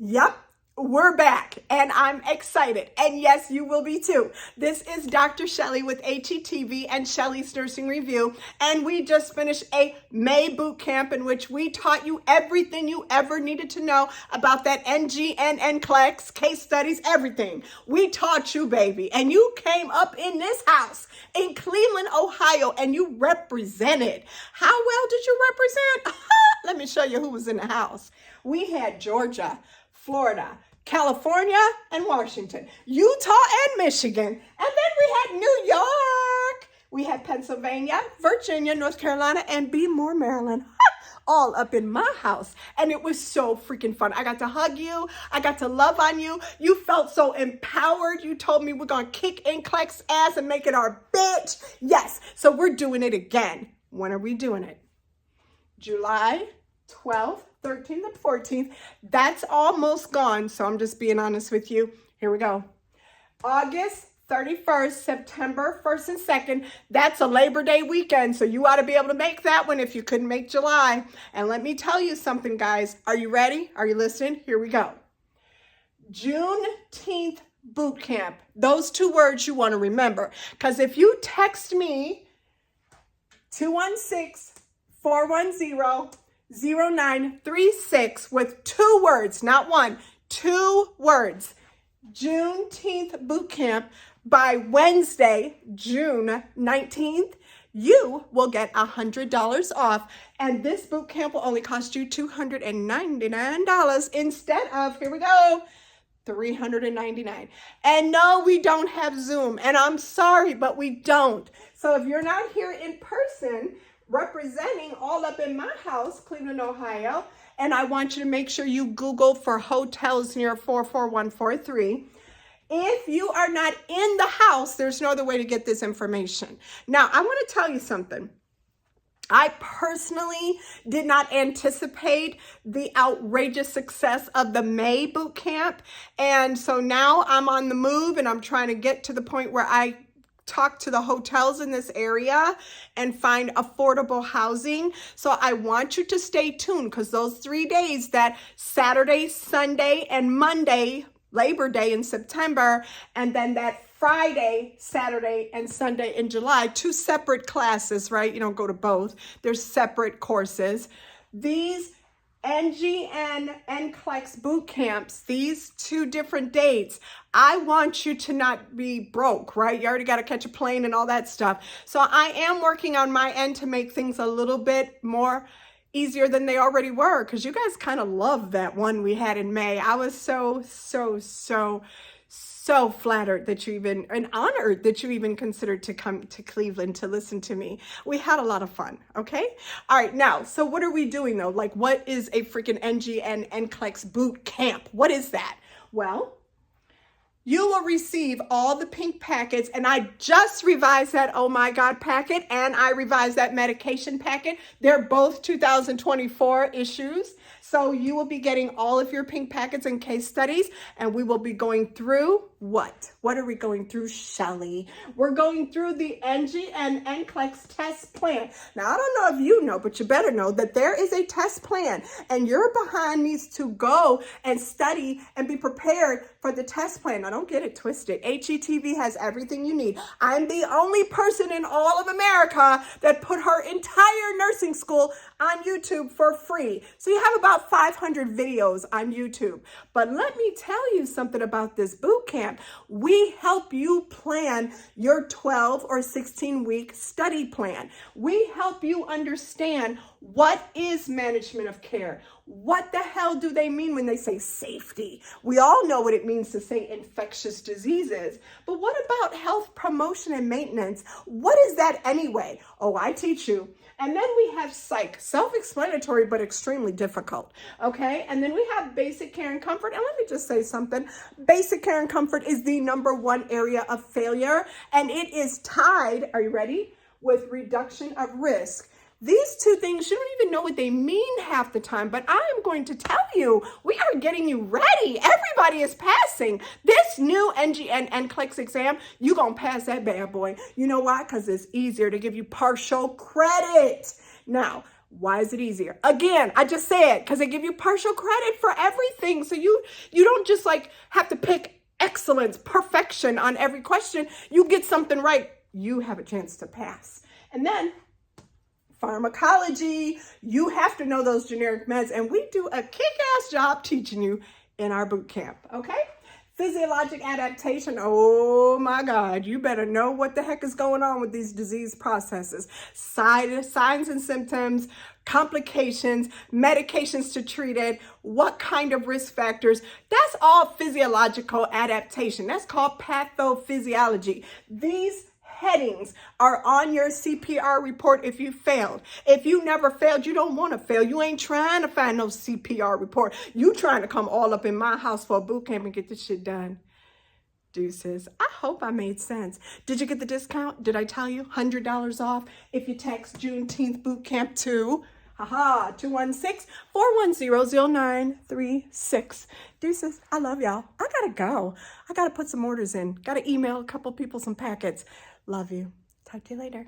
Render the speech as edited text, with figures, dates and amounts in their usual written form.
Yep, we're back and I'm excited. And yes, you will be too. This is Dr. Shelly with HETV and Shelly's Nursing Review. And we just finished a May boot camp in which we taught you everything you ever needed to know about that NGN NCLEX, case studies, everything. We taught you, baby. And you came up in this house in Cleveland, Ohio, and you represented. How well did you represent? Let me show you who was in the house. We had Georgia, Florida, California, and Washington, Utah, and Michigan. And then we had New York. We had Pennsylvania, Virginia, North Carolina, and be more Maryland. All up in my house. And it was so freaking fun. I got to hug you. I got to love on you. You felt so empowered. You told me we're going to kick NCLEX ass and make it our bitch. Yes. So we're doing it again. When are we doing it? July 12th. 13th and 14th, that's almost gone. So I'm just being honest with you. Here we go. August 31st, September 1st and 2nd, that's a Labor Day weekend. So you ought to be able to make that one if you couldn't make July. And let me tell you something, guys. Are you ready? Are you listening? Here we go. Juneteenth boot camp. Those two words you want to remember. Because if you text me 216-410-0936 with two words, not one, two words, Juneteenth boot camp by Wednesday, June 19th, you will get $100 off. And this boot camp will only cost you $299 instead of, here we go, $399. And no, we don't have Zoom. And I'm sorry, but we don't. So if you're not here in person, representing all up in my house, Cleveland, Ohio, and I want you to make sure you Google for hotels near 44143. If you are not in the house, there's no other way to get this information. Now, I want to tell you something. I personally did not anticipate the outrageous success of the May boot camp. And so now I'm on the move and I'm trying to get to the point where I talk to the hotels in this area and find affordable housing. So I want you to stay tuned because those 3 days, that Saturday, Sunday, and Monday, Labor Day in September, and then that Friday, Saturday, and Sunday in July, two separate classes, right? You don't go to both. They're separate courses. These NGN NCLEX boot camps, these two different dates, I want you to not be broke, right? You already got to catch a plane and all that stuff. So I am working on my end to make things a little bit more easier than they already were, because you guys kind of loved that one we had in May. I was so flattered that you even, and honored that you even considered to come to Cleveland to listen to me. We had a lot of fun, okay? All right, now, so what are we doing though? Like, what is a freaking NGN NCLEX boot camp? What is that? Well, you will receive all the pink packets, and I just revised that Oh My God packet, and I revised that medication packet. They're both 2024 issues. So you will be getting all of your pink packets and case studies, and we will be going through what? What are we going through, Shelly? We're going through the NGN NCLEX test plan. Now, I don't know if you know, but you better know that there is a test plan, and your behind needs to go and study and be prepared for the test plan. Now, don't get it twisted. HETV has everything you need. I'm the only person in all of America that put her entire nursing school on YouTube for free. So you have about 500 videos on YouTube. But let me tell you something about this boot camp. We help you plan your 12 or 16-week study plan. We help you understand what is management of care. What the hell do they mean when they say safety? We all know what it means to say infectious diseases, but what about health promotion and maintenance? What is that anyway? Oh, I teach you. And then we have psych, self-explanatory, but extremely difficult, okay? And then we have basic care and comfort. And let me just say something. Basic care and comfort is the #1 area of failure, and it is tied, are you ready, with reduction of risk. These two things, you don't even know what they mean half the time, but I am going to tell you, we are getting you ready. Everybody is passing. This new NGN NCLEX exam, you're going to pass that bad boy. You know why? Because it's easier to give you partial credit. Now, Why is it easier? Again, I just said, because they give you partial credit for everything. So you don't just like have to pick excellence, perfection on every question. You get something right, you have a chance to pass. And then pharmacology, you have to know those generic meds, and we do a kick-ass job teaching you in our boot camp, okay? Physiologic adaptation, oh my God, you better know what the heck is going on with these disease processes. Signs and symptoms, complications, medications to treat it, what kind of risk factors. That's all physiological adaptation. That's called pathophysiology. These headings are on your CPR report if you failed. If you never failed, you don't want to fail. You ain't trying to find no CPR report. You trying to come all up in my house for a boot camp and get this shit done. Deuces. I hope I made sense. Did you get the discount? Did I tell you? $100 off if you text Juneteenth Boot Camp to 216-410-0936. Deuces. I love y'all. I gotta go. I gotta put some orders in. Gotta email a couple people some packets. Love you. Talk to you later.